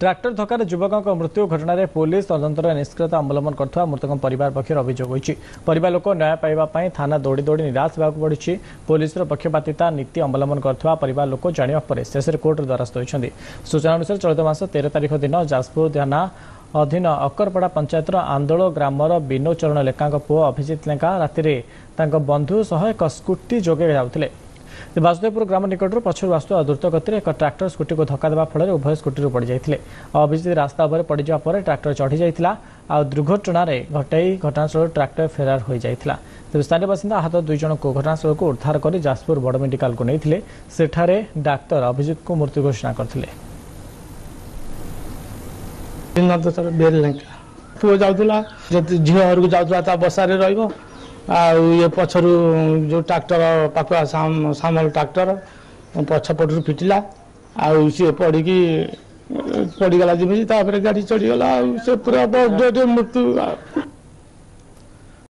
Tractor धक्कार युवकों मृत्यु घटना रे पुलिस तदंतर निष्क्रियता अवलंबन करथवा मृतक परिवार पक्ष अभियोग होइछि। परिवार लोक न्याय पाइबा पई थाना दौड़ी दौड़ी निराश होगा पड़ी। पुलिस पक्षपातिता नीति अवलंबन करथवा परिवार लोक जानिबा परे शेष कोर्ट द्वारस्थ होइछन्ति। सूचना अनुसार चलित मास 13 तारिख दिन जाजपुर थाना अधीन अकरपड़ा पंचायतर आंदोल ग्रामर विनोचरण लेखा पुओ अभिजित लेखा राति बंधु सह एक स्कूटी जोगे जाउथिले। वासुदेवपुर ग्राम निकटर पछर आसुवा द्रुत गति एक ट्रैक्टर स्कूटी को धक्का देवा फल उभय स्कूटी पड़ जाते। अभिजित रास्ता उपर पड़ा पर ट्रैक्टर चढ़ी जाता आ दुर्घटन घटाई घटनास्थल ट्रैक्टर फेरार हो जाता। तेज स्थानीय बासिंदा आहत 2 जन को घटनास्थल को उद्धार कर जाजपुर बड़ मेडिकल को नहीं सेठारे डाक्तर अभिजित को मृत्यु घोषणा करते। पुओ जाऊला झील घर को जाऊला बसारे रही ये पछर जो ट्रैक्टर पाकुआ सामल ट्रैक्टर पछपटू फिटिला सी पड़गला जमी गाड़ी चढ़ीगला पूरा मृत्यु।